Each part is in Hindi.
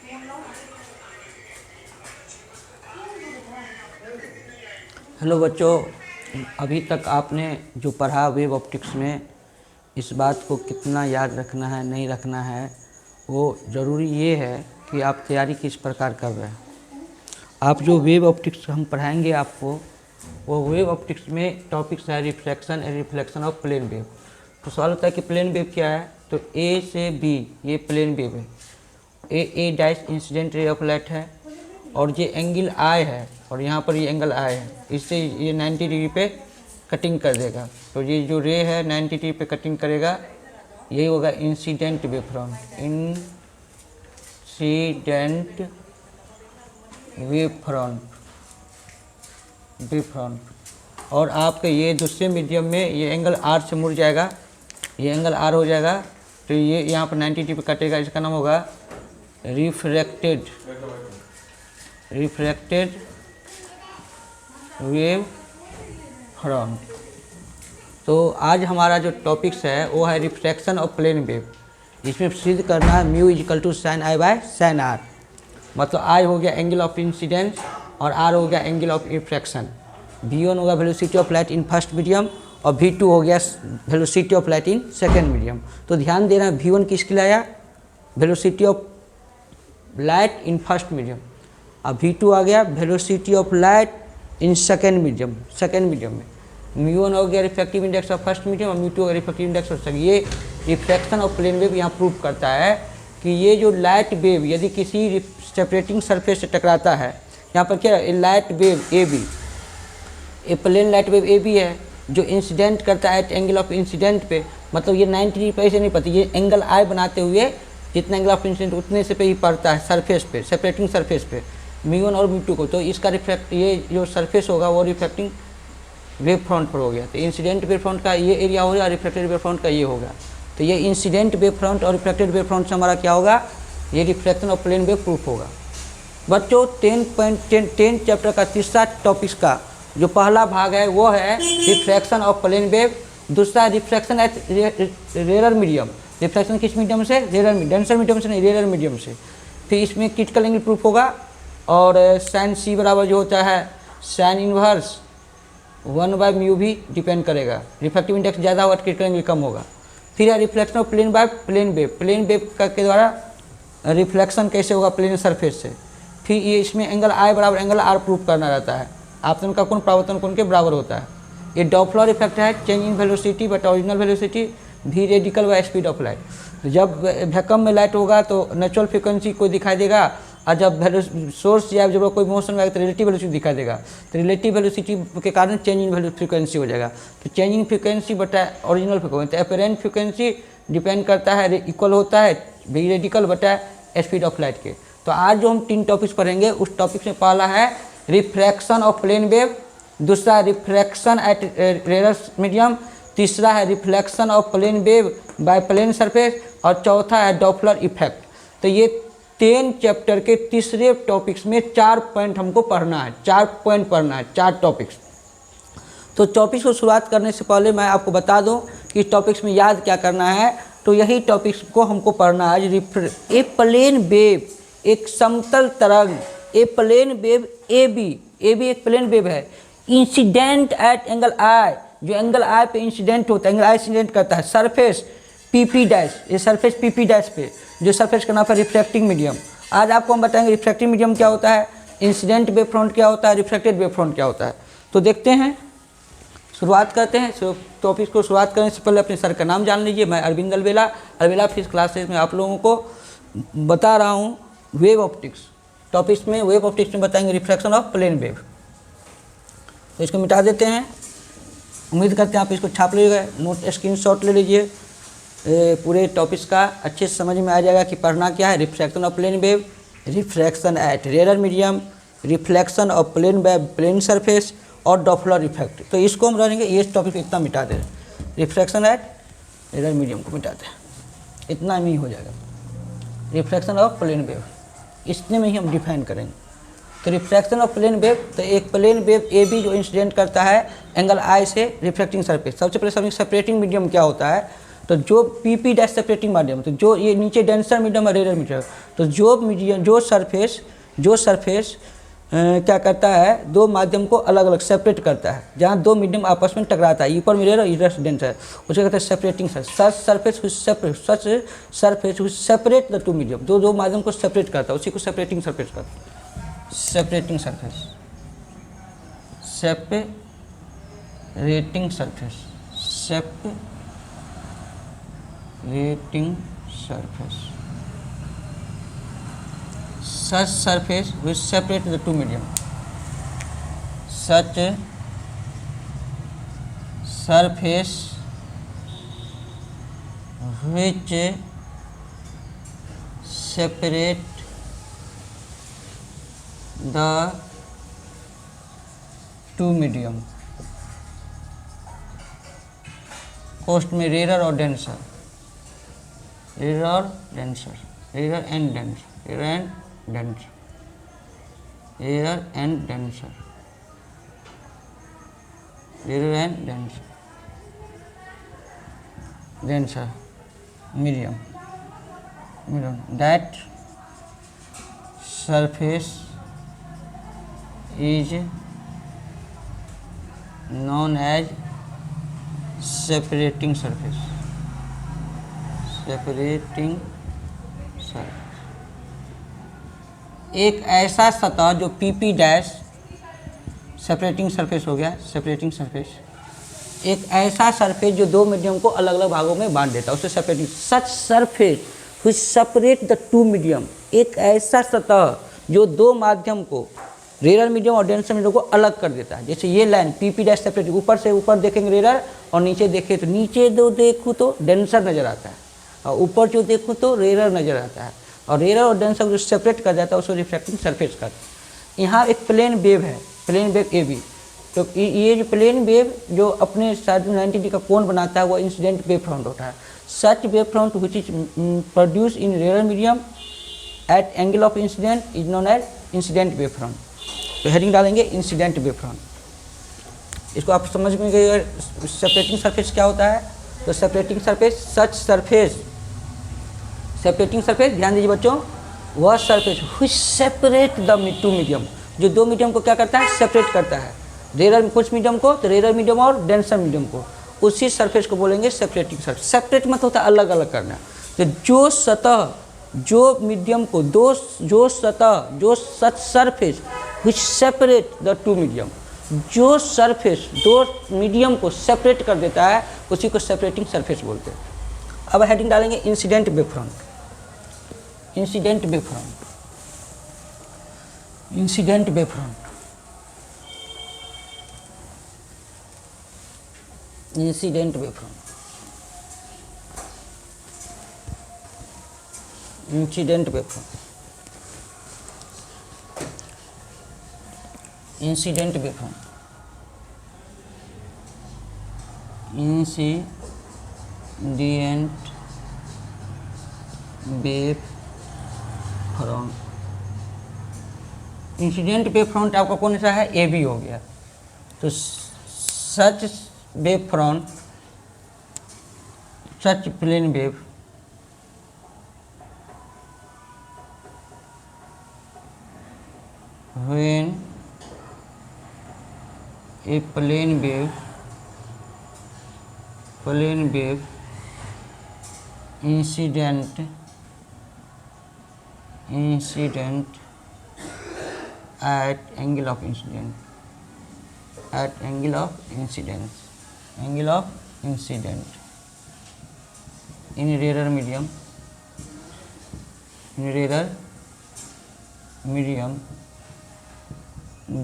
हेलो बच्चों, अभी तक आपने जो पढ़ा वेव ऑप्टिक्स में, इस बात को कितना याद रखना है नहीं रखना है, वो ज़रूरी ये है कि आप तैयारी किस प्रकार कर रहे हैं। आप जो वेव ऑप्टिक्स हम पढ़ाएंगे आपको, वो वेव ऑप्टिक्स में टॉपिक्स है refraction and reflection of plane wave. तो सवाल होता है कि प्लेन वेव क्या है, तो ए से बी ये प्लेन वेव है। A dash incident ray of light है, और ये एंगल आई है, और यहाँ पर ये एंगल आई है, इससे ये 90 डिग्री पे कटिंग कर देगा। तो ये जो रे है 90 डिग्री पे कटिंग करेगा, यही होगा incident wave front. Incident wave front. और आपके ये दूसरे मीडियम में ये एंगल आर से मुड़ जाएगा, ये एंगल आर हो जाएगा, तो ये यहाँ पर 90 डिग्री पे कटेगा। इसका नाम होगा रिफ्रैक्टेड वेव फ्रंट। तो आज हमारा जो टॉपिक्स है वो है रिफ्रैक्शन ऑफ प्लेन वेव। इसमें सिद्ध करना है mu equal to sine i by sine r. मतलब आई हो गया एंगल ऑफ इंसिडेंस और आर हो गया एंगल ऑफ रिफ्रैक्शन। v1 होगा velocity of light in first medium, और v2 हो गया velocity of light in second medium. तो ध्यान देना, v1 किसके लिए आया, velocity of light in first medium, अब v2 आ गया velocity of light in second medium में। μ1 हो गया refractive index of first medium और μ2 हो गया रिफ्रैक्टिव इंडेक्स ऑफ सेकेंड। ये रिफ्रैक्शन ऑफ प्लेन वेव यहाँ प्रूव करता है कि ये जो लाइट वेव यदि किसी सेपरेटिंग सरफेस से टकराता है, यहाँ पर क्या है, light wave A B, a plane light wave A B है जो इंसिडेंट करता है एट एंगल ऑफ इंसिडेंट पे। मतलब ये 90 डिग्री पे ऐसे नहीं पड़ती, ये एंगल आई बनाते हुए जितना एंगल ऑफ इंसिडेंट उतने से पे ही पड़ता है सरफेस पे, सेपरेटिंग सरफेस पे, μ1 और μ2 को। तो इसका रिफ्रैक्ट ये जो सरफेस होगा वो रिफ्रैक्टिंग वेव फ्रंट पर हो गया। तो इंसिडेंट वेव फ्रंट का ये एरिया हो गया और रिफ्लेक्टेड वेव फ्रंट का ये होगा। तो ये इंसिडेंट वेव फ्रंट और रिफ्लेक्टेड वेव फ्रंट से हमारा क्या होगा, ये reflection of plane wave proof होगा। बच्चों 10 चैप्टर का तीसरा टॉपिक्स का जो पहला भाग है वो है रिफ्रैक्शन ऑफ प्लेन वेव, दूसरा refraction at rare medium. Refraction किस मीडियम से, डेंसर मीडियम से नहीं, रेयर मीडियम से। फिर इसमें क्रिटिकल एंगल प्रूफ होगा, और साइन सी बराबर जो होता है साइन इनवर्स 1/μ भी डिपेंड करेगा। रिफ्रैक्टिव इंडेक्स ज़्यादा होगा, क्रिटिकल एंगल कम होगा। फिर है reflection of plane by plane wave का के द्वारा रिफ्लेक्शन कैसे होगा प्लेन सरफेस से। फिर ये इसमें एंगल आई बराबर एंगल आर प्रूफ करना रहता है। आपतन का कोण परावर्तन कोण के बराबर होता है। ये डॉपलर इफेक्ट है, change in velocity but original velocity v radical by speed of light. जब वैक्यूम में लाइट होगा तो नेचुरल फ्रिक्वेंसी को दिखाई देगा, और जब सोर्स या जब कोई मोशन में आएगा तो रिलेटिव वेलोसिटी दिखाई देगा। तो रिलेटिव वेलोसिटी के कारण चेंज इन फ्रिक्वेंसी हो जाएगा। तो चेंज इन फ्रिक्वेंसी बटा ओरिजिनल फ्रिक्वेंसी, तो एपरेंट फ्रिक्वेंसी डिपेंड करता है, इक्वल होता है v रेडिकल बटा स्पीड ऑफ लाइट के। तो आज जो हम 3 टॉपिक्स पढ़ेंगे, उस टॉपिक में पहला है रिफ्रैक्शन ऑफ प्लेन वेव, दूसरा रिफ्रैक्शन एट रेयर मीडियम, तीसरा है reflection of plane wave by plane surface, और चौथा है डॉपलर इफेक्ट। तो ये 10 चैप्टर के तीसरे टॉपिक्स में 4 पॉइंट हमको पढ़ना है, 4 पॉइंट पढ़ना है, 4 टॉपिक्स। तो टॉपिक्स को शुरुआत करने से पहले मैं आपको बता दूं कि इस टॉपिक्स में याद क्या करना है। तो यही टॉपिक्स को हमको पढ़ना है। ए प्लेन वेव, एक समतल तरंग, ए प्लेन वेव ए बी एक प्लेन वेव है, इंसिडेंट एट एंगल आई, जो एंगल आई पे इंसिडेंट होता है, एंगल आई इंसिडेंट करता है सरफेस पी डैश, ये सरफेस पी डैश पे, जो सरफेस का नाम है रिफ्रैक्टिंग मीडियम। आज आपको हम बताएंगे रिफ्रैक्टिंग मीडियम क्या होता है, इंसिडेंट वेव फ्रंट क्या होता है, रिफ्रैक्टेड वेव फ्रंट क्या होता है। तो देखते हैं, शुरुआत करते हैं। टॉपिक को शुरुआत करने से पहले अपने सर का नाम जान लीजिए। मैं अरविंद अलवेला फिजिक्स क्लासेस में आप लोगों को बता रहा हूँ वेव ऑप्टिक्स। टॉपिक्स में वेव ऑप्टिक्स में बताएंगे रिफ्रैक्शन ऑफ प्लेन वेव। तो इसको मिटा देते हैं। उम्मीद करते हैं आप इसको छाप लीजिएगा, नोट स्क्रीनशॉट ले लीजिए। पूरे टॉपिक्स का अच्छे से समझ में आ जाएगा कि पढ़ना क्या है। Refraction of plane wave, refraction at rare medium, reflection of plane wave plane surface, और डॉपलर इफेक्ट। तो इसको हम रहेंगे, ये टॉपिक इतना मिटा दें, रिफ्रैक्शन एट रेयर मीडियम को मिटा दें, इतना में ही हो जाएगा। रिफ्रैक्शन ऑफ प्लेन वेव इतने में ही हम डिफाइन करेंगे। तो रिफ्रैक्शन ऑफ प्लेन वेव, तो एक प्लेन वेव ए बी जो इंसिडेंट करता है एंगल आई से रिफ्लेक्टिंग सरफेस। सबसे पहले सेपरेटिंग मीडियम क्या होता है, तो जो पीपी डैश सेपरेटिंग माध्यम, तो जो ये नीचे डेंसर मीडियम और रेयर मीडियम, तो जो सरफेस क्या करता है, दो माध्यम को अलग अलग सेपरेट करता है, जहाँ दो मीडियम आपस में टकराता है, ऊपर में रेयर और इधर डेंसर, उसे कहते हैं सेपरेटिंग सच सरफेस हुई सेपरेट द टू मीडियम, दो माध्यम को सेपरेट करता है, उसी को सेपरेटिंग सरफेस कहते हैं। Separating surface such surface which separate the two medium, such surface which separate the two medium, कोष्ठ में रेयर और denser, rare and denser medium, that surface is known as separating surface. एक ऐसा सतह जो पीपी डैश सेपरेटिंग सरफेस हो गया, सेपरेटिंग सरफेस, एक ऐसा सरफेस जो दो मीडियम को अलग अलग भागों में बांट देता है, उसे separating, such surface which separate the two medium, एक ऐसा सतह जो दो माध्यम को, रेयर मीडियम और डेंसर मीडियम को अलग कर देता है। जैसे ये लाइन पीपी डैश सेपरेट, ऊपर से ऊपर देखेंगे रेयर और नीचे देखें तो नीचे दो देखूँ तो डेंसर नज़र आता है, और ऊपर जो देखूँ तो रेयर नज़र आता है, और रेयर और डेंसर जो सेपरेट कर जाता है उसको रिफ्रैक्टिंग सरफेस का। यहाँ एक प्लेन वेव है, प्लेन वेव ए बी, तो ये जो प्लेन वेव जो अपने साइड में 90 डिग्री का कोण बनाता है वो इंसिडेंट वेव फ्रंट होता है। Such wave front which is produce in rare medium at angle of incident is known as incident wave front. तो हेडिंग डालेंगे इंसिडेंट वेव फ्रंट। इसको आप समझ में गए सेपरेटिंग सरफेस क्या होता है। तो सेपरेटिंग सरफेस, सच सरफेस, सेपरेटिंग सरफेस, ध्यान दीजिए बच्चों, वह surface which separate the two medium, जो दो मीडियम को क्या करता है, सेपरेट करता है, रेयर कुछ मीडियम को, तो रेयर मीडियम और डेंसर मीडियम को, उसी सरफेस को बोलेंगे सेपरेटिंग सरफेस। सेपरेट मत होता है अलग अलग करना। तो जो सतह, जो मीडियम को जो सतह, जो such surface which separate the two medium, जो सरफेस दो मीडियम को सेपरेट कर देता है उसी को सेपरेटिंग सरफेस बोलते हैं। अब हेडिंग डालेंगे incident wave front. Incident wave front, incident wave front, incident wave front, incident wave front, incident wave front, incident wave front. Incident wave front आपका कौन सा है, ए बी हो गया। तो such wave front, such plane wave when a plane wave incident at angle of incidence in rarer medium,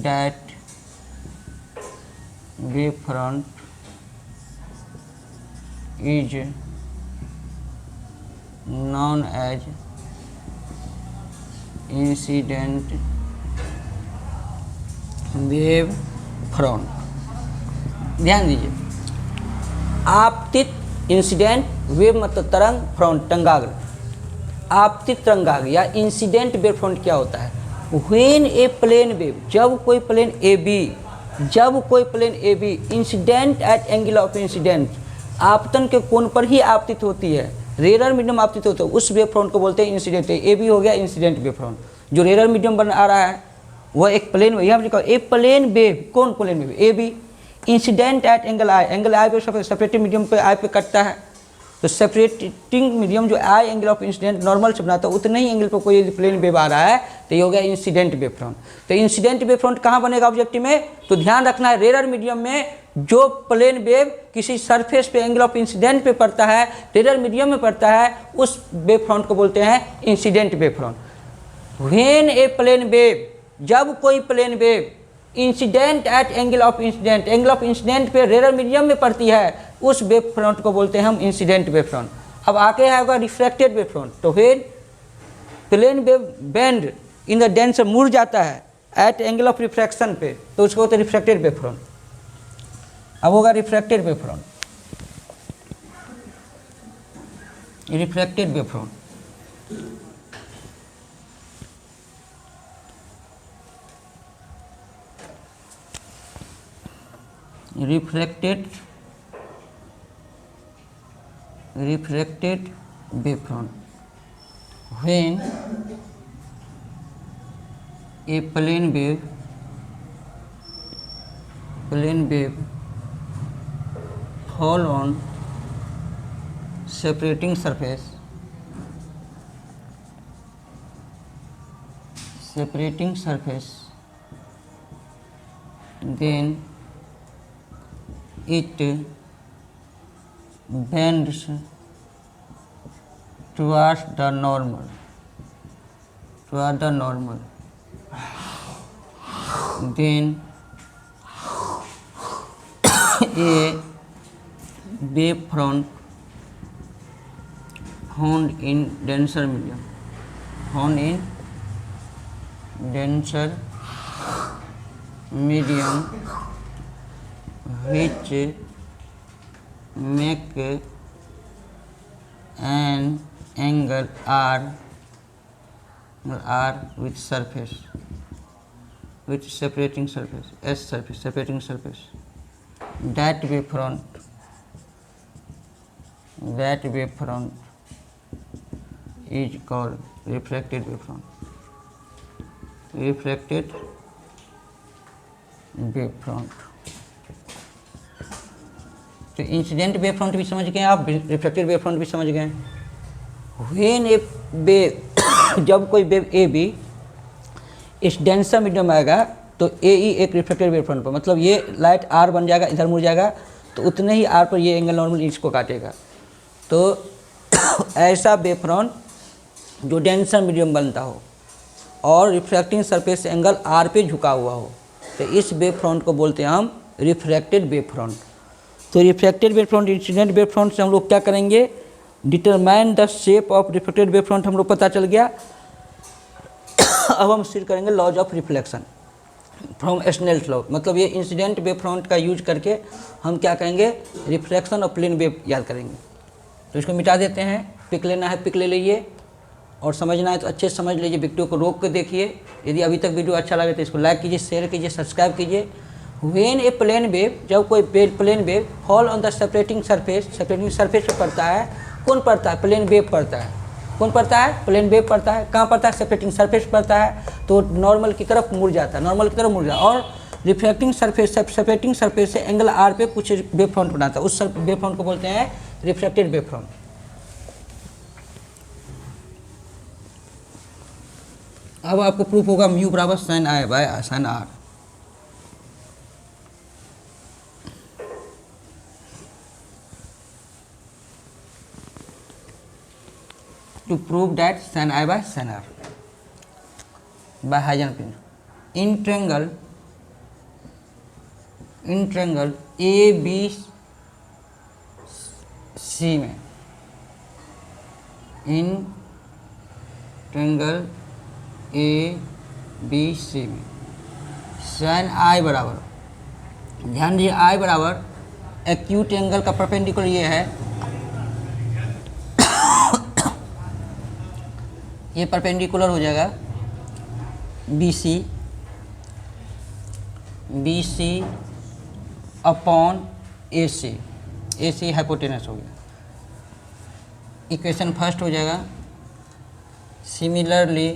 that wave front is known as incident wave front. ध्यान दीजिए, आपतित, इंसिडेंट, वेव मतलब तरंग, फ्रंट तंगाग्र, आपतित तरंगाग्र या इंसिडेंट वेव फ्रंट क्या होता है। व्हेन ए प्लेन वेव, जब कोई plane A B incident at angle of incidence, आपतन के कोण पर ही आपतित होती है, रेयर मीडियम आपतित होता है, उस वेव फ्रंट को बोलते हैं इंसिडेंट। ए भी हो गया इंसिडेंट वेव फ्रंट। जो रेयर मीडियम बन आ रहा है वह एक प्लेन, यहाँ लिखा ए प्लेन वेव, कौन plane wave, A B incident at angle I पे सेपरेटिंग मीडियम पे आई पे कटता है, तो सेपरेटिंग मीडियम जो आई एंगल ऑफ इंसिडेंट नॉर्मल से बनाता है उतने ही एंगल पर कोई प्लेन वेव आ रहा है तो ये हो गया इंसिडेंट वेव फ्रंट। तो इंसिडेंट वेव फ्रंट कहाँ बनेगा ऑब्जेक्टिव में, तो ध्यान रखना है रेयर मीडियम में जो प्लेन वेव किसी सरफेस पे एंगल ऑफ इंसिडेंट पे पड़ता है, रेयर मीडियम में पड़ता है, उस वेव फ्रंट को बोलते हैं incident wave front. When a plane wave, जब कोई plane wave incident at angle of incidence, angle of incidence पे रेयर मीडियम में पड़ती है, उस वेव फ्रंट को बोलते हैं हम इंसिडेंट वेव फ्रंट। अब आगे आएगा रिफ्रैक्टेड वेव फ्रंट। तो when plane wave bend in the denser, मुड़ जाता है एट एंगल ऑफ रिफ्रैक्शन पे, तो उसको बोलते हैं रिफ्रैक्टेड वेव फ्रंट। अब होगा refracted wave front, refracted wave front. refracted wavefront, when a plane wave fall on separating surface then it bends towards the normal, then a wave front found in denser medium, which make an angle R with separating surface, separating surface. That wave front is called refracted wave front. तो इंसिडेंट वेव फ्रंट भी समझ गए आप, रिफ्लेक्टेड वेव फ्रंट भी समझ गए। व्हेन ए वेव, जब कोई वेव ए बी इस डेंसर मीडियम में आएगा तो ए ई एक रिफ्लेक्टेड वेव फ्रंट पर, मतलब ये लाइट आर बन जाएगा, इधर मुड़ जाएगा, तो उतने ही आर पर ये एंगल नॉर्मल इसको काटेगा। तो ऐसा वेव फ्रंट जो डेंसर मीडियम बनता हो और रिफ्रैक्टिंग सरफेस एंगल आर पे झुका हुआ हो, तो इस वेव फ्रंट को बोलते हैं हम रिफ्रैक्टेड वेव फ्रंट। तो refracted wave front, incident wave front से हम लोग क्या करेंगे, determine the shape of reflected wave front हम लोग पता चल गया। अब हम स्टडी करेंगे laws of reflection from Snell's law, मतलब ये इंसिडेंट वेव फ्रंट का यूज करके हम क्या करेंगे, रिफ्लेक्शन ऑफ प्लेन वेव याद करेंगे। तो इसको मिटा देते हैं, पिक लेना है पिक ले लीजिए, और समझना है तो अच्छे से समझ लीजिए, वीडियो को रोक कर देखिए। यदि अभी तक वीडियो अच्छा लगे तो इसको लाइक कीजिए, शेयर कीजिए, सब्सक्राइब कीजिए। व्हेन ए प्लेन वेव, जब कोई plane wave fall on the separating surface पे पड़ता है, कौन पड़ता है, प्लेन वेव पड़ता है, कौन पड़ता है, प्लेन वेव पड़ता है। कहाँ पड़ता है, सेपरेटिंग सरफेस पड़ता है, तो नॉर्मल की तरफ मुड़ जाता है, और रिफ्लेक्टिंग सरफेस, सेपरेटिंग सरफेस से एंगल आर पे कुछ वेव फ्रंट बनाता है, उस वेव फ्रंट को बोलते हैं रिफ्लेक्टेड वेव फ्रंट। अब आपको प्रूफ होगा म्यू बराबर sine i by sine r. To prove that sin I by sin R by Heisenberg in triangle ABC में, इन ट्रायंगल ABC में साइन आई बराबर, ध्यान दीजिए आई बराबर एक्यूट एंगल का परपेंडिकुलर ये है, ये परपेंडिकुलर हो जाएगा BC अपॉन AC, ए सी हाइपोटेनस हो गया। इक्वेशन फर्स्ट हो जाएगा सिमिलरली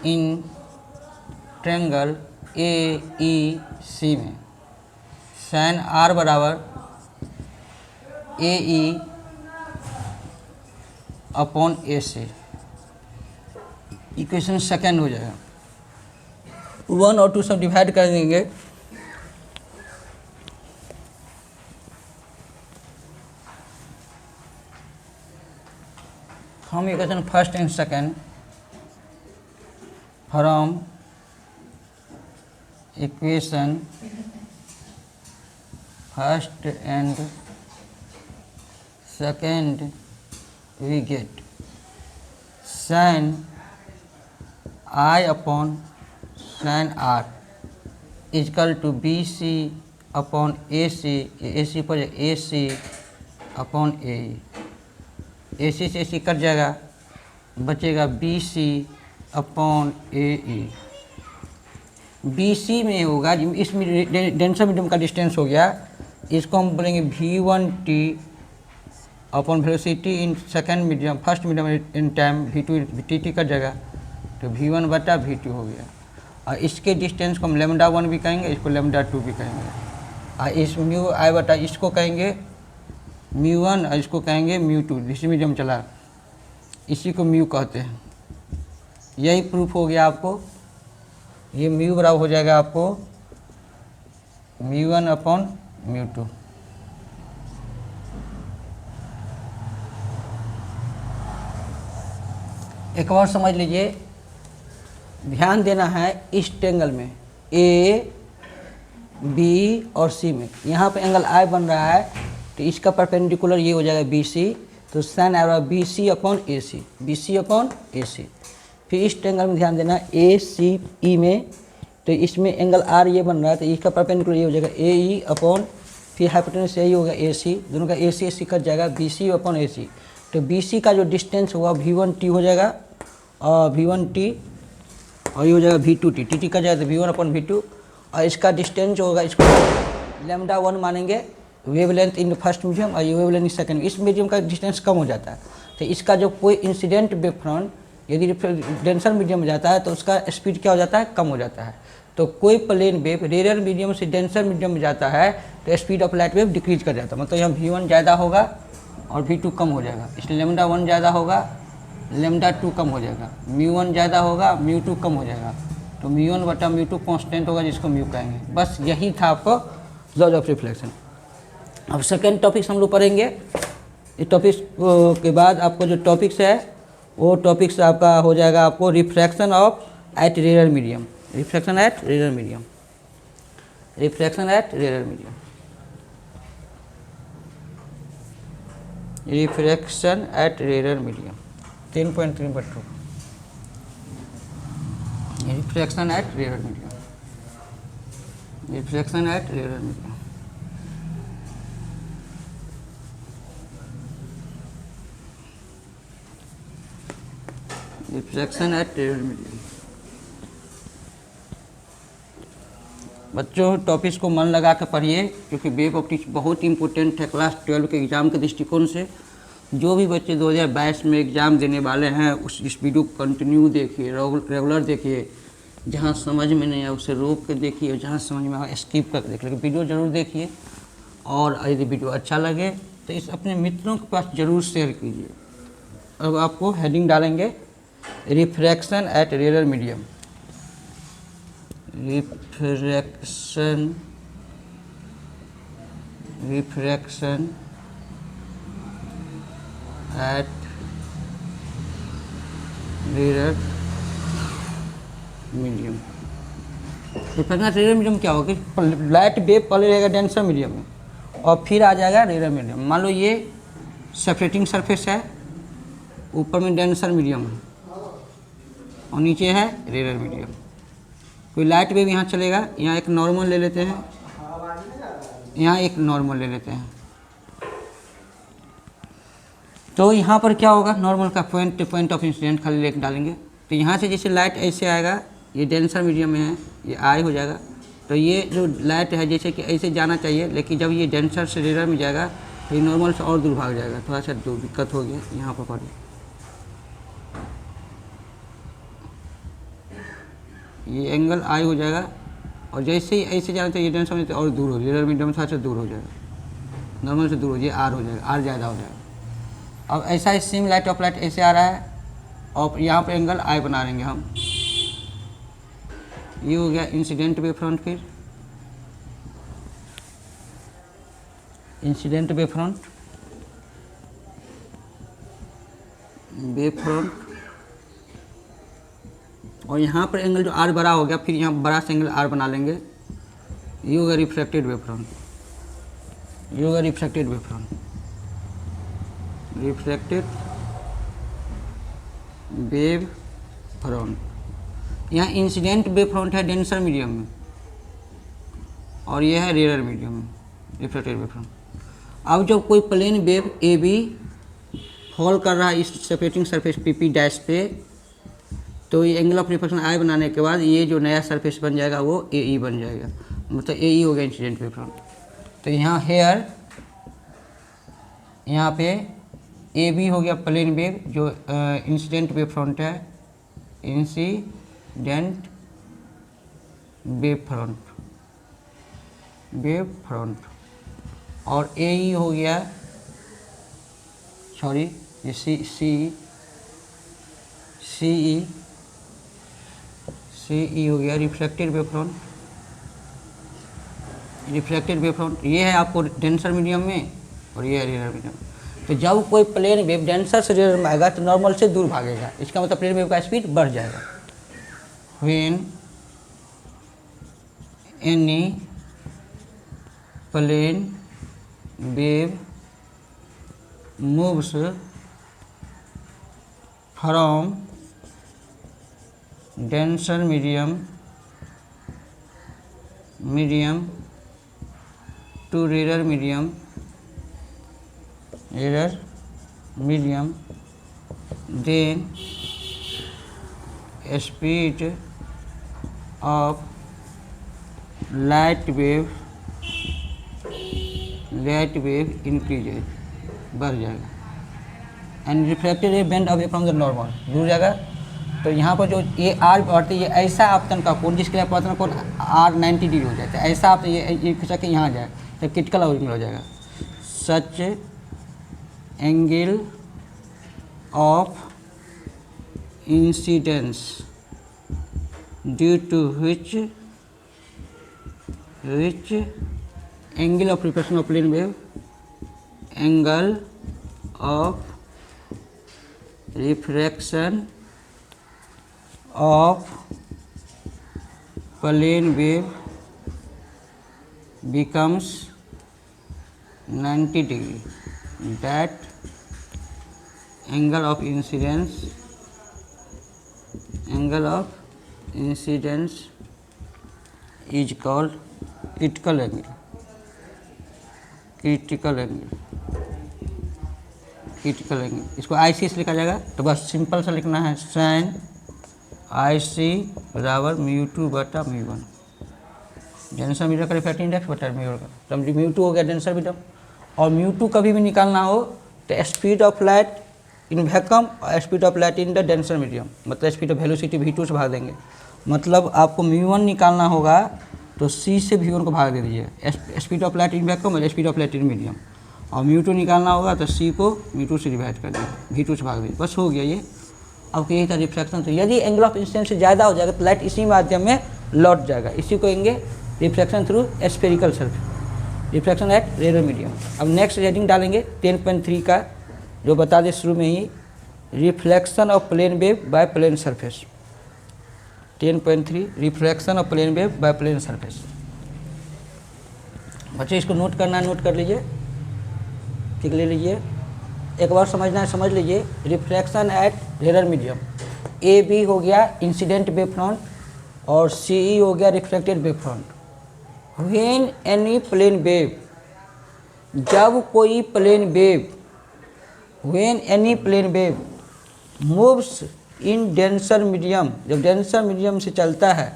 इन ट्रायंगल ए ई सी में साइन आर बराबर ए ई अपॉन ए सी। इक्वेशन सेकेंड हो जाएगा 1 और 2 सब डिवाइड कर देंगे। हम equation first and second from equation first and second we get sin I upon sin R is equal to BC upon AC, AC पर AC upon AE, AC से AC कट जाएगा, बचेगा BC upon AE। BC में होगा, इस डेंसर मीडियम का डिस्टेंस हो गया, इसको हम बोलेंगे V1T upon velocity in second medium, first medium in time V2 T cut जाएगा, तो V1 बटा V2 हो गया। और इसके डिस्टेंस को हम लेमडा 1 भी कहेंगे, इसको लेमडा 2 भी कहेंगे। और इस म्यू आई बटा इसको कहेंगे म्यू 1 और इसको कहेंगे म्यू 2, इसी मीडियम चला, इसी को म्यू कहते हैं। यही प्रूफ हो गया आपको। ये म्यू बराबर हो जाएगा आपको म्यू 1 अपॉन म्यू 2। एक और समझ लीजिए, ध्यान देना है इस ट्रायंगल में ए बी और सी में, यहाँ पे एंगल आई बन रहा है, तो इसका परपेंडिकुलर ये हो जाएगा बी सी, तो साइन आ रहा है बी सी अपॉन ए सी, बी सी अपॉन ए सी। फिर इस ट्रायंगल में ध्यान देना ए सी ई में, तो इसमें एंगल आर ये बन रहा है, तो इसका परपेंडिकुलर ये हो जाएगा ए ई अपॉन, फिर हाइपोटेनस यही होगा ए सी, दोनों का ए सी कट जाएगा, बी सी अपॉन ए सी। तो BC का जो डिस्टेंस होगा V1T हो जाएगा, और V1T और ये हो जाएगा V2T, टी का जाएगा तो V1 अपॉन V2, और इसका डिस्टेंस जो होगा इसको लेमडा 1 मानेंगे, वेवलेंथ इन फर्स्ट मीडियम और ये वेवलेंथ इन सेकंड। इस मीडियम का डिस्टेंस कम हो जाता है, तो इसका जो कोई इंसिडेंट वेव फ्रंट यदि डेंसर मीडियम में जाता है तो उसका स्पीड क्या हो जाता है, कम हो जाता है। तो कोई प्लेन वेव रेयर मीडियम से डेंसर मीडियम में जाता है तो speed of light wave decrease कर जाता है, मतलब यहाँ V1 ज़्यादा होगा और V2 कम हो जाएगा, इसलिए लेमडा 1 ज़्यादा होगा, लेमडा 2 कम हो जाएगा, म्यू 1 ज़्यादा होगा, म्यू 2 कम हो जाएगा, तो म्यू 1 बटा म्यू 2 कॉन्स्टेंट होगा, जिसको म्यू कहेंगे। बस यही था आपको लॉज ऑफ रिफ्लेक्शन। अब सेकेंड टॉपिक्स हम लोग पढ़ेंगे। इस टॉपिक्स के बाद आपको जो टॉपिक्स है वो टॉपिक्स आपका हो जाएगा आपको refraction of at rare medium, refraction at rare medium, refraction at rare medium, refraction at rare medium 3.3/2, refraction at rare medium, refraction at rare medium. Refraction at rare medium. बच्चों टॉपिक्स को मन लगा कर पढ़िए, क्योंकि वेव ऑप्टिक्स बहुत इंपॉर्टेंट है क्लास 12 के एग्ज़ाम के दृष्टिकोण से। जो भी बच्चे 2022 में एग्ज़ाम देने वाले हैं इस वीडियो को कंटिन्यू देखिए, रेगुलर देखिए, जहाँ समझ में नहीं आया उसे रोक के देखिए, जहाँ समझ में आया स्किप करके देख, लेकिन वीडियो ज़रूर देखिए। और यदि वीडियो अच्छा लगे तो इस अपने मित्रों के पास ज़रूर शेयर कीजिए। अब आपको हेडिंग डालेंगे refraction at rare medium, refraction at rare medium. Refraction at rare medium क्या होगा कि लाइट वेव पहले रहेगा डेंसर मीडियम में और फिर आ जाएगा रेयर मीडियम। मान लो ये सेपरेटिंग सरफेस है, ऊपर में डेंसर मीडियम है और नीचे है रेयर मीडियम। कोई लाइट वेव यहाँ चलेगा, यहाँ एक नॉर्मल ले लेते हैं, यहाँ एक नॉर्मल ले लेते हैं, तो यहाँ पर क्या होगा, नॉर्मल का पॉइंट ऑफ इंसिडेंट खाली लेके डालेंगे। तो यहाँ से जैसे लाइट ऐसे आएगा, ये डेंसर मीडियम में है, ये आई हो जाएगा, तो ये जो लाइट है जैसे कि ऐसे जाना चाहिए, लेकिन जब ये डेंसर से रेयर में जाएगा तो ये नॉर्मल से और दूर भाग जाएगा। थोड़ा सा दूर दिक्कत हो गया यहाँ पर पड़ी, ये एंगल आई हो जाएगा और जैसे ही ऐसे जाना चाहिए डेंसर में तो और दूर हो, रेयर मीडियम थोड़ा सा दूर हो जाएगा, नॉर्मल से दूर हो जाए, आर हो जाएगा, आर ज़्यादा हो जाएगा। अब ऐसा ही सेम लाइट ऑफ लाइट ऐसे आ रहा है और यहाँ पर एंगल आई बना लेंगे हम। ये हो गया इंसिडेंट वेव फ्रंट, फिर इंसिडेंट वेव फ्रंट, और यहाँ पर एंगल जो आर बड़ा हो गया, फिर यहाँ बड़ा सा एंगल आर बना लेंगे। ये होगा रिफ्रैक्टेड वेव फ्रंट, ये होगा refracted wave front, refracted wave front. यहाँ इंसिडेंट वेव फ्रंट है डेंसर मीडियम में और ये है रेयर मीडियम में, रिफ्रैक्टेड वेव फ्रंट। अब जब कोई plane wave A B fall कर रहा है इस separating surface P P dash पे, तो ये एंगल ऑफ रिफ्लेक्शन आई बनाने के बाद ये जो नया सरफेस बन जाएगा वो ए ई बन जाएगा, मतलब ए ई हो गया इंसिडेंट वेव फ्रंट। तो यहाँ हेयर, यहाँ पे ए बी हो गया प्लेन वेव जो इंसिडेंट वेव फ्रंट है, इंसिडेंट वेव फ्रंट, और ए ई हो गया, सॉरी ये सी ई हो गया रिफ्लेक्टेड वेव फ्रंट। ये है आपको डेंसर मीडियम में और ये है रेयर मीडियम। तो जब कोई प्लेन वेव डेंसर से रेयर में आएगा तो नॉर्मल से दूर भागेगा, इसका मतलब प्लेन वेव का स्पीड बढ़ जाएगा। When any plane wave moves from denser medium to rarer medium, then speed of light wave increases, बढ़ जाएगा, and reflected ray bend away from the normal, दूर जाएगा। तो यहाँ पर जो ये आर बढ़ती है, ऐसा आपतन का कोण जिसके लिए आपतन कोण आर 90 डिग्री हो जाता है, ऐसा आप ये खिंचा के यहाँ जाए तो क्रिटिकल एंगल हो जाएगा। Such angle of incidence due to which angle of reflection of plane wave, angle of refraction of plane wave becomes 90 degree. That angle of incidence is called critical angle. इसको आई सी से लिखा जाएगा। तो बस सिंपल सा लिखना है, साइन आई सी बराबर μ2 बटा μ1, डेंसर मीडियम का रिफ्रैक्टिव इंडेक्स बटा μ1 का, तो μ2 हो गया डेंसर मीडियम। और μ2 कभी भी निकालना हो तो speed of light in vacuum और speed of light in the denser medium, मतलब स्पीड ऑफ वेलोसिटी v2 से भाग देंगे। मतलब आपको μ1 निकालना होगा तो c से v1 को भाग दे दीजिए, speed of light in vacuum और speed of light in medium. और μ2 निकालना होगा तो c को μ2 से डिवाइड कर दीजिए, v2 से भाग दीजिए, बस हो गया ये। अब यही था रिफ्रैक्शन। तो यदि एंगल ऑफ इंसिडेंस से ज़्यादा हो जाएगा तो लाइट इसी माध्यम में लौट जाएगा, इसी को कहेंगे refraction through spherical surface, refraction at rare medium. अब नेक्स्ट हेडिंग डालेंगे 10.3 का, जो बता दें शुरू में ही, reflection of plane wave by plane surface. 10.3 reflection of plane wave by plane surface. बच्चे इसको नोट करना है, नोट कर लीजिए, ठीक ले लीजिए, एक बार समझना है समझ लीजिए। Refraction at rare medium, A B हो गया इंसिडेंट वेव फ्रंट और सी ई हो गया reflected wave front. When any plane wave, जब कोई plane wave, when any plane wave moves in denser medium, जब डेंसर मीडियम से चलता है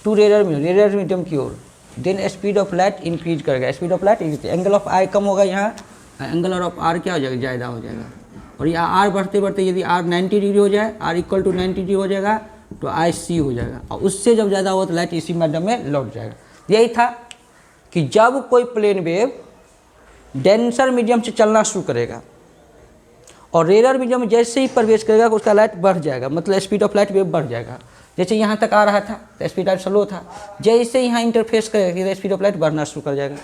टू रेयर मीडियम की ओर, then speed of light increase करेगा, speed of light angle of I कम होगा, यहाँ एंगल ऑफ आर क्या हो जाएगा, ज़्यादा हो जाएगा। और यहाँ आर बढ़ते बढ़ते यदि आर 90 डिग्री हो जाए, आर इक्वल टू 90 डिग्री हो जाएगा तो आई सी हो जाएगा, और उससे जब ज़्यादा हो तो लाइट इसी माध्यम में लौट जाएगा। यही था कि जब कोई प्लेन वेव डेंसर मीडियम से चलना शुरू करेगा और रेयर मीडियम में जैसे ही प्रवेश करेगा उसका लाइट बढ़ जाएगा, मतलब स्पीड ऑफ लाइट वेव बढ़ जाएगा। जैसे यहाँ तक आ रहा था तो स्पीड लाइट स्लो था, जैसे यहाँ इंटरफेस करेगा तो स्पीड ऑफ लाइट बढ़ना शुरू कर जाएगा।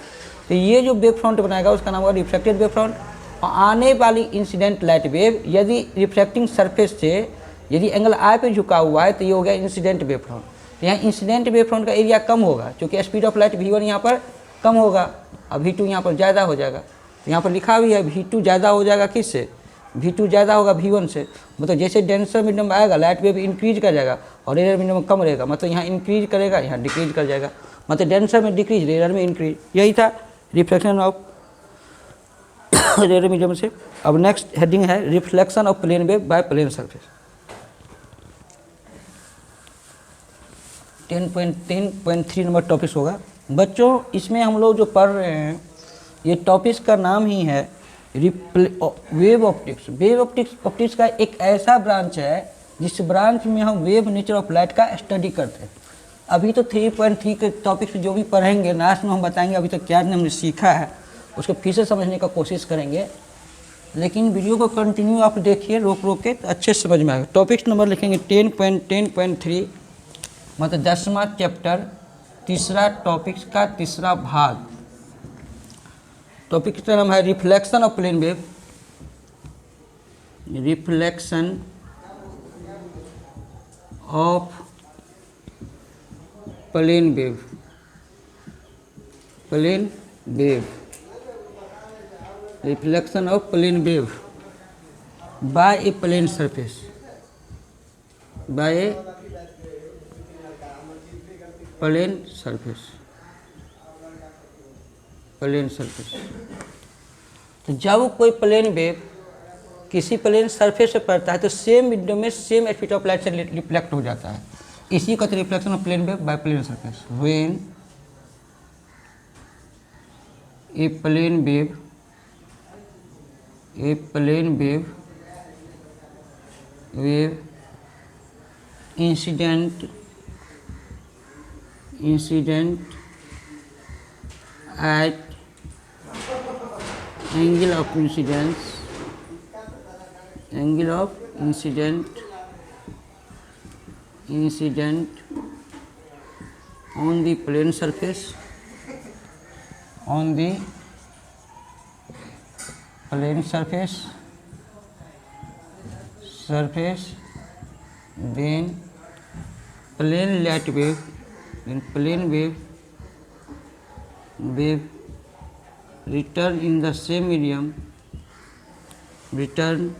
तो ये जो वेव फ्रंट बनाएगा उसका नाम होगा रिफ्लेक्टेड वेव फ्रंट। और आने वाली इंसिडेंट लाइट वेव यदि रिफ्लेक्टिंग सरफेस से यदि एंगल आई पे झुका हुआ है तो ये हो गया इंसिडेंट वेव फ्रंट। तो यहाँ इंसिडेंट वेव फ्रंट का एरिया कम होगा क्योंकि स्पीड ऑफ लाइट v1 यहाँ पर कम होगा और v2 यहाँ पर ज़्यादा हो जाएगा। तो यहाँ पर लिखा भी है v2 ज़्यादा हो जाएगा किससे, v2 ज़्यादा होगा v1 से। मतलब जैसे डेंसर मीडियम में आएगा लाइट वेव इंक्रीज कर जाएगा और रेयर मीडियम में कम रहेगा, मतलब यहाँ इंक्रीज करेगा यहाँ डिक्रीज कर जाएगा, मतलब डेंसर में डिक्रीज रेयर में इंक्रीज। यही था रिफ्लेक्शन ऑफ रेयर मीडियम से। अब नेक्स्ट हेडिंग है reflection of plane wave by plane surface. 10.3 number topics होगा बच्चों। इसमें हम लोग जो पढ़ रहे हैं ये टॉपिक्स का नाम ही है वेव ऑप्टिक्स। वेव ऑप्टिक्स का एक ऐसा ब्रांच है जिस ब्रांच में हम वेव नेचर ऑफ लाइट का स्टडी करते हैं। अभी तो 3.3 के टॉपिक्स जो भी पढ़ेंगे लास्ट में हम बताएंगे अभी तक क्या हमने सीखा है, उसको फिर से समझने का कोशिश करेंगे। लेकिन वीडियो को कंटिन्यू आप देखिए रोक रोक के तो अच्छे से समझ में आएगा। टॉपिक्स नंबर लिखेंगे 10.10.3, मतलब 10वां चैप्टर, तीसरा टॉपिक्स का तीसरा भाग। टॉपिक का नाम है reflection of plane wave. Reflection of plane wave, plane wave, reflection of plane wave by a plane surface, by a plane surface, plane surface. तो जब कोई प्लेन वेव किसी प्लेन सरफेस पे पड़ता है तो सेम विंडो में सेम स्पीड ऑफ लाइट से रिफ्लेक्ट हो जाता है, इसी का तो reflection of plane wave by plane surface. When a plane wave, a plane wave incident at angle of incidence, angle of incident on the plane surface, on the plane surface, then plane light wave, then plane wave return in the same medium, return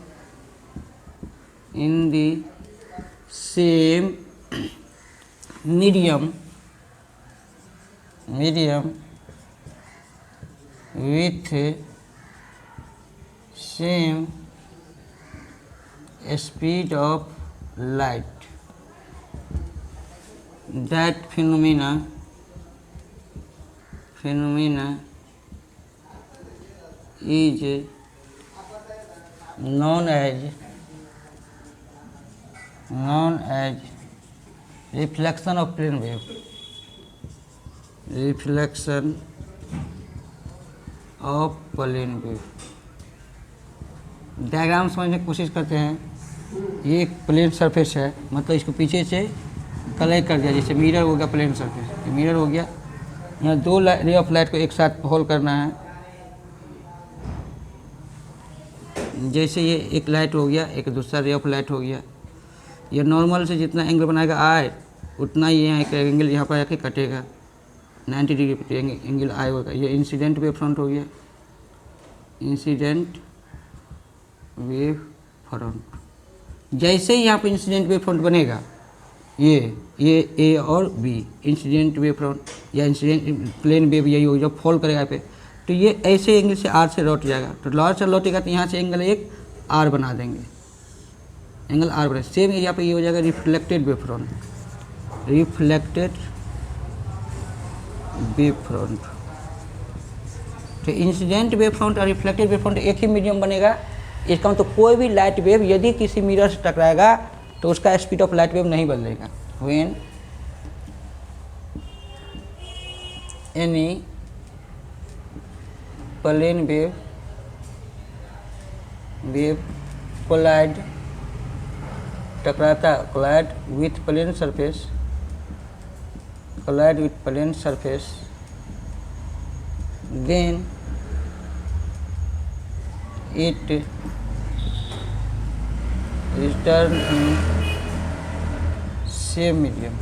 in the same medium with same speed of light. That phenomena is known as reflection of plane wave, reflection of plane wave। Diagram समझने की कोशिश करते हैं। ये एक प्लेन सरफेस है, मतलब इसको पीछे से कलेक्ट कर दिया, जैसे मिरर हो गया प्लेन सरफेस, मिरर हो गया। यहाँ दो रे ऑफ लाइट को एक साथ होल्ड करना है, जैसे ये एक लाइट हो गया, एक दूसरा रे ऑफ लाइट हो गया। ये नॉर्मल से जितना एंगल बनाएगा आए उतना ही यहाँ एक एंगल यहाँ पर आके कटेगा 90 डिग्री पे एंगल आए होगा। ये इंसिडेंट वेव फ्रंट हो गया, इंसिडेंट वेव फ्रंट। जैसे ही यहाँ पर इंसिडेंट वेव फ्रंट बनेगा ये ए और बी इंसिडेंट वेव फ्रंट या इंसिडेंट प्लेन वेव यही होगी, जब फॉल करेगा पे तो ये ऐसे एंगल से आर से लौट जाएगा। तो लौर से लौटेगा तो यहाँ से एंगल एक आर बना देंगे, एंगल आर बना। सेम एरिया पे ये हो जाएगा reflected wave front, reflected wave front. तो इंसिडेंट वेव फ्रंट और रिफ्लेक्टेड वेव फ्रंट एक ही मीडियम बनेगा। इसका मतलब कोई भी लाइट वेव यदि किसी मिरर से टकराएगा तो उसका स्पीड ऑफ लाइट वेव नहीं बदलेगा। When any plane wave collide टकराता collide with plane surface then it return in same medium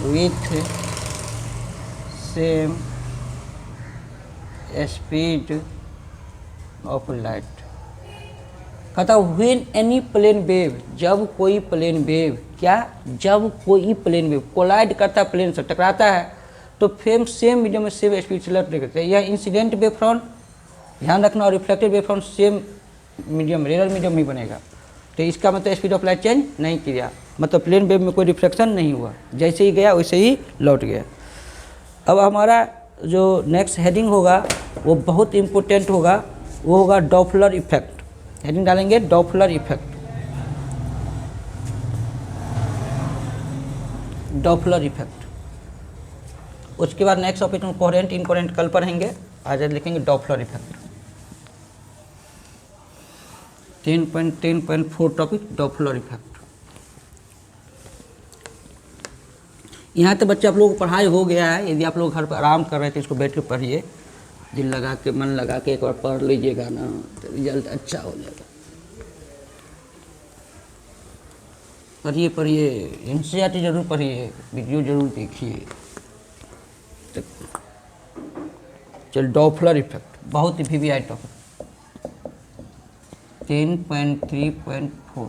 with same speed of light। कहता व्हेन एनी प्लेन वेव, जब कोई प्लेन वेव, क्या, जब कोई प्लेन वेव कोलाइड करता है, प्लेन से टकराता है, तो सेम मीडियम में सेम स्पीड से लौट करते हैं। यह इंसिडेंट वेव फ्रंट ध्यान रखना, और reflected wave front same medium rare medium में बनेगा। तो इसका मतलब स्पीड ऑफ लाइट चेंज नहीं किया, मतलब प्लेन वेव में कोई रिफ्लेक्शन नहीं हुआ, जैसे ही गया वैसे ही लौट गया। अब हमारा जो नेक्स्ट हेडिंग होगा वो बहुत इम्पोर्टेंट होगा, वो होगा डॉपलर इफेक्ट। हेडिंग डालेंगे डॉपलर इफेक्ट। Doppler effect. उसके बाद नेक्स्ट टॉपिक में कोहेरेंट इनकोहेरेंट कल पढ़ेंगे। आज लिखेंगे Doppler effect. 10.10.4 topic Doppler effect. यहाँ तो बच्चे आप लोगों को पढ़ाई हो गया है। यदि आप लोग घर पर आराम कर रहे थे इसको बैठ के पढ़िए, दिल लगा के मन लगा के एक बार पढ़ लीजिएगा ना तो रिजल्ट अच्छा हो जाएगा। पढ़िए एनसीईआरटी जरूर पढ़िए, वीडियो जरूर देखिए। तो चल डॉपलर इफेक्ट बहुत ही वीवीआई टॉपिक। 10.3.4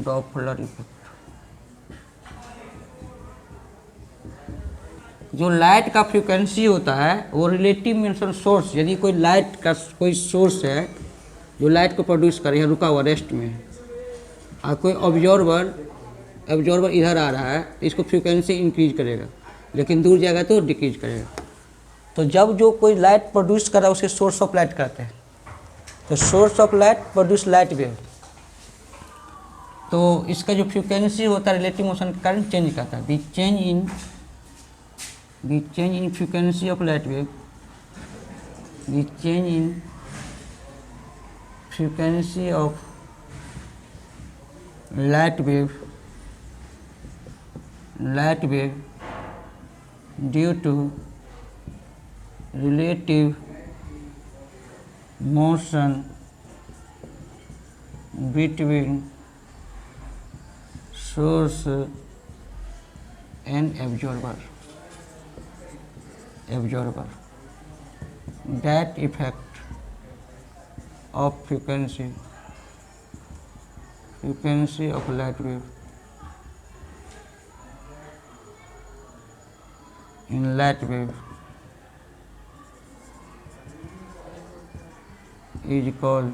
Doppler effect. जो लाइट का फ्रीक्वेंसी होता है वो रिलेटिव मोशन सोर्स, यदि कोई लाइट का कोई सोर्स है जो लाइट को प्रोड्यूस करे है, रुका हुआ रेस्ट में, और कोई ऑब्जर्वर इधर आ रहा है तो इसको फ्रीक्वेंसी इंक्रीज करेगा, लेकिन दूर जाएगा तो डिक्रीज करेगा। तो जब जो कोई लाइट प्रोड्यूस कर रहा है उसे सोर्स ऑफ लाइट कहते हैं। तो source of light produce light wave, तो इसका जो फ्रीक्वेंसी होता है रिलेटिव मोशन के कारण चेंज करता है। The change in frequency of light wave, the change in frequency of light wave due to relative motion between source and observer. That effect of frequency of light wave in light wave is called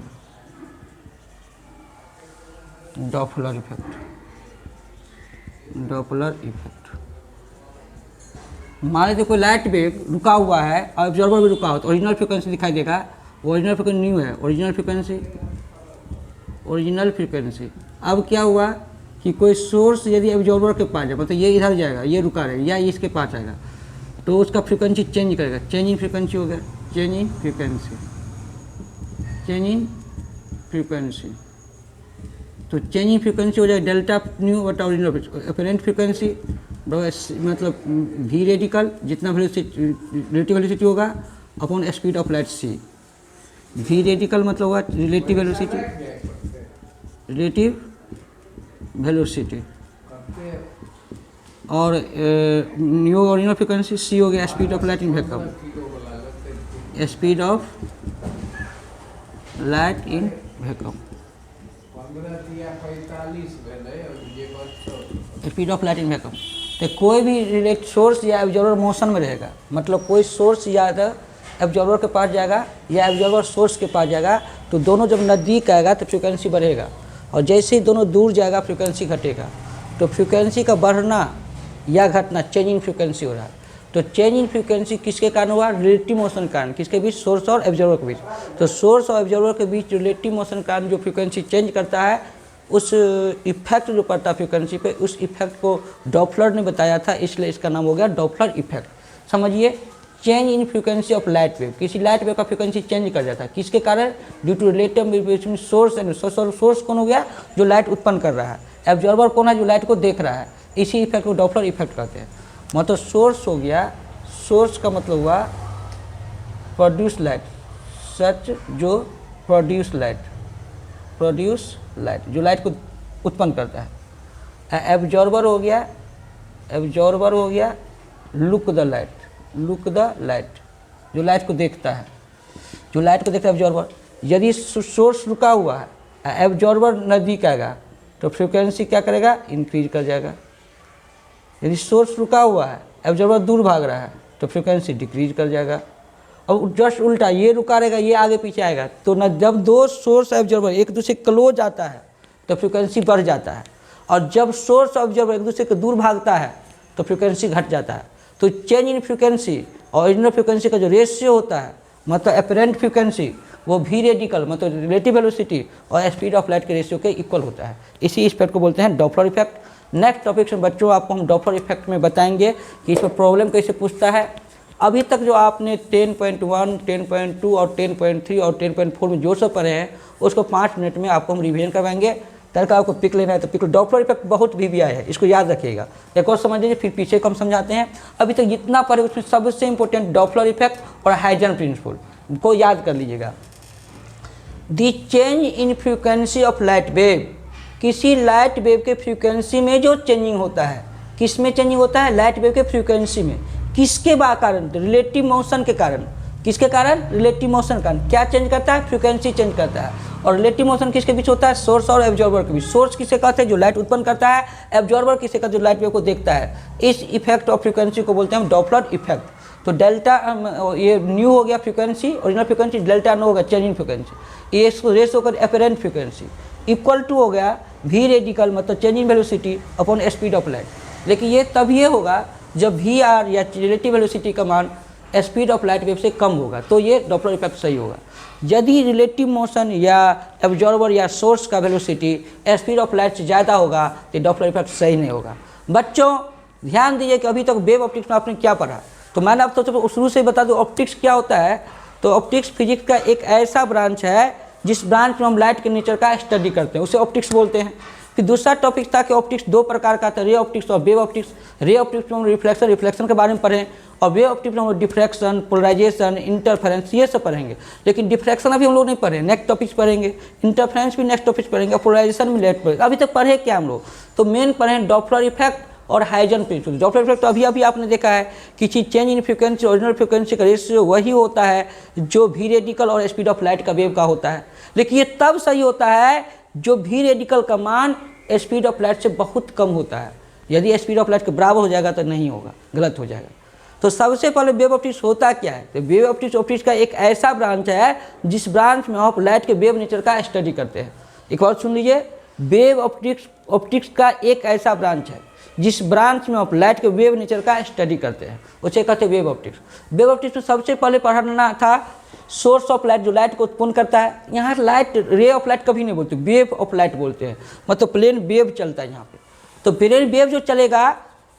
Doppler effect. Doppler effect। मान लीजिए कोई लाइट वेव रुका हुआ है और ऑब्जर्वर भी रुका हो तो ओरिजिनल फ्रीक्वेंसी दिखाई देगा। ओरिजिनल फ्रीक्वेंसी न्यू है, ओरिजिनल फ्रीक्वेंसी। अब क्या हुआ कि कोई सोर्स यदि ऑब्जर्वर के पास जाए, मतलब ये इधर जाएगा, ये रुका रहेगा, या इसके पास आएगा, तो उसका फ्रीक्वेंसी चेंज करेगा। चेंज इन फ्रीक्वेंसी हो गया, चेंज इन फ्रीक्वेंसी। तो चेंज इन फ्रीक्वेंसी हो जाएगा डेल्टा न्यू बटा ओरिजिनल अपरेंट फ्रीक्वेंसी, मतलब वी रेडिकल जितना रिलेटिव वेलोसिटी होगा upon speed of light c. V radical मतलब होगा रिलेटिव वेलोसिटी और न्यू ओरिजिनल फ्रीक्वेंसी सी हो गया speed of light in vacuum, speed of light in vacuum, speed of light in vacuum. तो कोई भी रिलेट सोर्स या ऑब्जर्वर मोशन में रहेगा, मतलब कोई सोर्स या ऑब्जर्वर के पास जाएगा या ऑब्जर्वर सोर्स के पास जाएगा, तो दोनों जब नज़दीक आएगा तो फ्रीक्वेंसी बढ़ेगा, और जैसे ही दोनों दूर जाएगा फ्रीक्वेंसी घटेगा। तो फ्रीक्वेंसी का बढ़ना या घटना चेंज इन फ्रीक्वेंसी हो रहा है। तो चेंज इन फ्रीक्वेंसी किसके कारण हुआ? रिलेटिव मोशन के कारण। किसके बीच? सोर्स और ऑब्जर्वर के बीच। तो सोर्स और ऑब्जर्वर के बीच रिलेटिव मोशन के कारण जो फ्रीक्वेंसी चेंज करता है, उस इफेक्ट जो पड़ता है फ्रीक्वेंसी पे, उस इफेक्ट को डॉपलर ने बताया था, इसलिए इसका नाम हो गया डॉपलर इफेक्ट। समझिए, change in frequency of light wave, किसी लाइट वेव का फ्रीक्वेंसी चेंज कर जाता है। किसके कारण? Due to relative between source and source कौन हो गया? जो लाइट उत्पन्न कर रहा है। ऑब्जर्वर कौन है? जो लाइट को देख रहा है। इसी इफेक्ट को डॉपलर इफेक्ट कहते हैं। मतलब सोर्स हो गया, सोर्स का मतलब हुआ प्रोड्यूस लाइट, सच जो प्रोड्यूस लाइट, जो लाइट को उत्पन्न करता है। एब्जॉर्बर हो गया लुक द लाइट, जो लाइट को देखता है, एब्जॉर्बर। यदि सोर्स रुका हुआ है, एब्जॉर्बर नज़दीक आएगा तो फ्रीक्वेंसी क्या करेगा? इंक्रीज कर जाएगा। यदि सोर्स रुका हुआ है, ऑब्जर्वर दूर भाग रहा है, तो फ्रीक्वेंसी डिक्रीज कर जाएगा। और जस्ट उल्टा, ये रुका रहेगा, ये आगे पीछे आएगा। तो न जब दो सोर्स ऑब्जर्वर एक दूसरे के क्लोज आता है तो फ्रीक्वेंसी बढ़ जाता है, और जब सोर्स ऑब्जर्वर एक दूसरे के दूर भागता है तो फ्रीक्वेंसी घट जाता है। तो चेंज इन फ्रीक्वेंसी और ओरिजिनल फ्रीक्वेंसी का जो रेशियो होता है, मतलब अपेरेंट फ्रीक्वेंसी, वो भी रेडिकल मतलब रिलेटिव वेलोसिटी और स्पीड ऑफ लाइट के रेशियो के इक्वल होता है। इसी इफेक्ट को बोलते हैं डॉपलर इफेक्ट। नेक्स्ट टॉपिक में बच्चों आपको हम डॉपलर इफेक्ट में बताएंगे कि इस पर प्रॉब्लम कैसे पूछता है। अभी तक जो आपने 10.1, 10.2 और 10.3 और 10.4 में जो सब पढ़े हैं, उसको 5 मिनट में आपको हम रिवीजन करवाएंगे। तरीका आपको पिक लेना है तो पिक। डॉपलर इफेक्ट बहुत भी आया है, इसको याद रखिएगा। एक और समझ लीजिए, फिर पीछे को हम समझाते हैं। अभी तक जितना पढ़े उसमें सबसे इंपॉर्टेंट डॉपलर इफेक्ट और हाइजन प्रिंसिपल को याद कर लीजिएगा। The change in frequency of light wave, किसी लाइट वेव के फ्रीक्वेंसी में जो चेंजिंग होता है, किस में चेंजिंग होता है? लाइट वेव के फ्रीक्वेंसी में। किसके कारण? रिलेटिव मोशन के कारण। किसके कारण? रिलेटिव मोशन के कारण। क्या चेंज करता है? फ्रीक्वेंसी चेंज करता है। और रिलेटिव मोशन किसके बीच होता है? सोर्स और ऑब्जर्वर के बीच। सोर्स किसे कहते हैं? जो लाइट उत्पन्न करता है। ऑब्जर्वर किसे कहते हैं? जो लाइट वेव को देखता है। इस इफेक्ट ऑफ फ्रीक्वेंसी को बोलते हैं डॉपलर इफेक्ट। तो डेल्टा, ये न्यू हो गया frequency, original frequency, delta nu होगा चेंज इन फ्रीक्वेंसी। ये इसको रेस होकर अपेरेंट फ्रीक्वेंसी इक्वल टू हो गया भी रेडिकल मतलब change in velocity upon speed of light. लेकिन ये तब ये होगा जब वी आर या रिलेटिव वेलोसिटी का मान स्पीड ऑफ लाइट वेव से कम होगा, तो ये डॉपलर इफेक्ट सही होगा। यदि रिलेटिव मोशन या ऑब्जर्वर या सोर्स का वेलोसिटी स्पीड ऑफ लाइट से ज़्यादा होगा तो डॉपलर इफेक्ट सही नहीं होगा। बच्चों ध्यान दीजिए कि अभी तक वेव ऑप्टिक्स में आपने क्या पढ़ा, तो मैंने आपको तो शुरू से बता दूं ऑप्टिक्स क्या होता है। तो ऑप्टिक्स फिजिक्स का एक ऐसा ब्रांच है जिस ब्रांच में हम लाइट के नेचर का स्टडी करते हैं, उसे ऑप्टिक्स बोलते हैं। फिर दूसरा टॉपिक था कि ऑप्टिक्स दो प्रकार का था, रे ऑप्टिक्स और वेव ऑप्टिक्स। रे ऑप्टिक्स में हम रिफ्लेक्शन के बारे में पढ़ें, और वेव ऑप्टिक्स में हम डिफ्रैक्शन, पोलराइजेशन, इंटरफेरेंस ये सब पढ़ेंगे। लेकिन डिफ्रैक्शन अभी हम लोग नहीं पढ़े, नेक्स्ट टॉपिक्स पढ़ेंगे। इंटरफेरेंस भी नेक्स्ट टॉपिक्स पढ़ेंगे, पोलराइजेशन भी लेट पढ़ेंगे। अभी तक पढ़े क्या हम लोग? तो मेन पढ़े डॉपलर इफेक्ट और हाइजन प्रिंसिपल। डॉपलर इफेक्ट तो अभी आपने देखा है कि change in frequency original frequency का रेशियो वही होता है जो भी रेडिकल और स्पीड ऑफ लाइट का वेव का होता है। लेकिन ये तब सही होता है जो भी रेडिकल का मान स्पीड ऑफ लाइट से बहुत कम होता है। यदि स्पीड ऑफ लाइट के बराबर हो जाएगा तो नहीं होगा, गलत हो जाएगा। तो सबसे पहले वेव ऑप्टिक्स होता क्या है? तो वेव ऑप्टिक्स का एक ऐसा ब्रांच है जिस ब्रांच में आप लाइट के वेव नेचर का स्टडी करते हैं। एक बार सुन लीजिए, वेव ऑप्टिक्स का एक ऐसा ब्रांच है जिस ब्रांच में आप लाइट के वेव नेचर का स्टडी करते हैं, उसे कहते हैं वेव ऑप्टिक्स। वेव ऑप्टिक्स में सबसे पहले पढ़ना था सोर्स ऑफ लाइट, जो लाइट को उत्पन्न करता है। यहाँ लाइट रे ऑफ लाइट कभी नहीं बोलते, वेव ऑफ लाइट बोलते हैं। मतलब प्लेन वेव चलता है यहाँ पे। तो प्लेन वेव जो चलेगा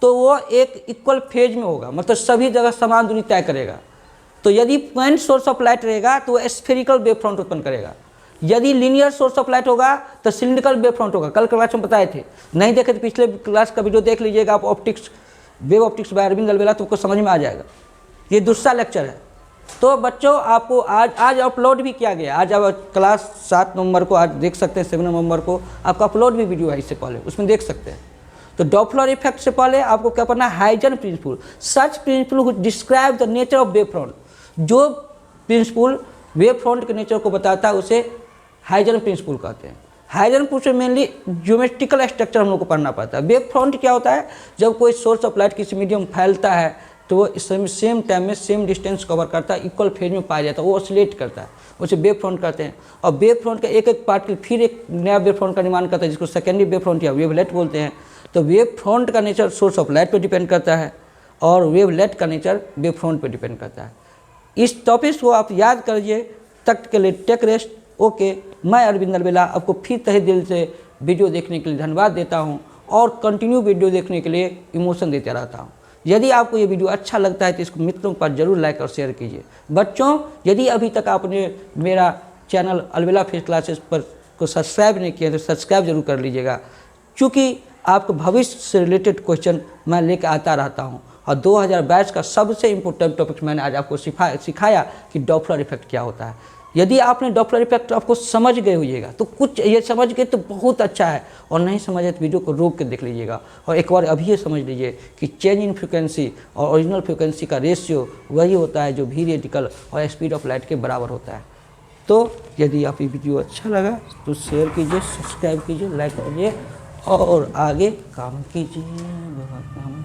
तो वो एक इक्वल फेज में होगा, मतलब सभी जगह समान दूरी तय करेगा। तो यदि पॉइंट सोर्स ऑफ लाइट रहेगा तो वो स्फेरिकल वेव फ्रंट उत्पन्न करेगा। यदि लीनियर सोर्स ऑफ लाइट होगा तो सिलिंड्रिकल वेव फ्रंट होगा। कल क्लास में बताए थे, नहीं देखे तो पिछले क्लास का वीडियो देख लीजिएगा आप, optics wave optics by Arvind Alvela, तो आपको समझ में आ जाएगा। ये दूसरा लेक्चर है। तो बच्चों आपको आज अपलोड भी किया गया। आज आप क्लास 7 नवंबर को आज देख सकते हैं, 7 नवंबर को आपका अपलोड भी वीडियो है इससे पहले, उसमें देख सकते हैं। तो डॉपलर इफेक्ट से पहले आपको क्या पढ़ना है? Huygens principle. Such principle which describe the nature of wave front. जो प्रिंसिपल वेव फ्रंट के नेचर को बताता है उसे हाइजन प्रिंसिपल कहते हैं। Huygens principle mainly geometrical structure हम लोग को पढ़ना पड़ता है। वेव फ्रंट क्या होता है? जब कोई सोर्स ऑफ लाइट किसी मीडियम फैलता है तो वो सेम टाइम में सेम डिस्टेंस कवर करता है, इक्वल फेज में पाया जाता है, वो ऑसिलेट करता है, उसे वेव फ्रंट कहते हैं। और वेव फ्रंट का एक एक पार्टिकल फिर एक नया वेव फ्रंट का निर्माण करता है, जिसको सेकेंडरी वेव फ्रंट या वेवलेट बोलते हैं। तो वेव फ्रंट का नेचर सोर्स ऑफ लाइट पर डिपेंड करता है और वेवलेट का नेचर वेव फ्रंट पर डिपेंड करता है। इस टॉपिक्स को आप याद करिए। तक के लिए टेक रेस्ट। ओके, मैं अरविंद अलबेला आपको फिर तहे दिल से वीडियो देखने के लिए धन्यवाद देता हूँ और कंटिन्यू वीडियो देखने के लिए इमोशन देते रहता हूँ। यदि आपको ये वीडियो अच्छा लगता है तो इसको मित्रों पर जरूर लाइक और शेयर कीजिए। बच्चों, यदि अभी तक आपने मेरा चैनल अलबेला फिजिक्स क्लासेस पर को सब्सक्राइब नहीं किया तो सब्सक्राइब जरूर कर लीजिएगा, क्योंकि आपको भविष्य से रिलेटेड क्वेश्चन मैं लेकर आता रहता हूँ। और 2022 का सबसे इम्पोर्टेंट टॉपिक मैंने आज आपको सिखाया कि डॉपलर इफेक्ट क्या होता है। यदि आपने डॉपलर इफेक्ट आपको समझ गए होइएगा तो कुछ ये समझ गए तो बहुत अच्छा है, और नहीं समझे तो वीडियो को रोक के देख लीजिएगा और एक बार अभी ये समझ लीजिए कि चेंज इन फ्रिक्वेंसी और ओरिजिनल फ्रिक्वेंसी का रेशियो वही होता है जो वी रेडिकल और स्पीड ऑफ लाइट के बराबर होता है। तो यदि आप ये वीडियो अच्छा लगा तो शेयर कीजिए, सब्सक्राइब कीजिए, लाइक कीजिए और आगे काम कीजिए। बहुत काम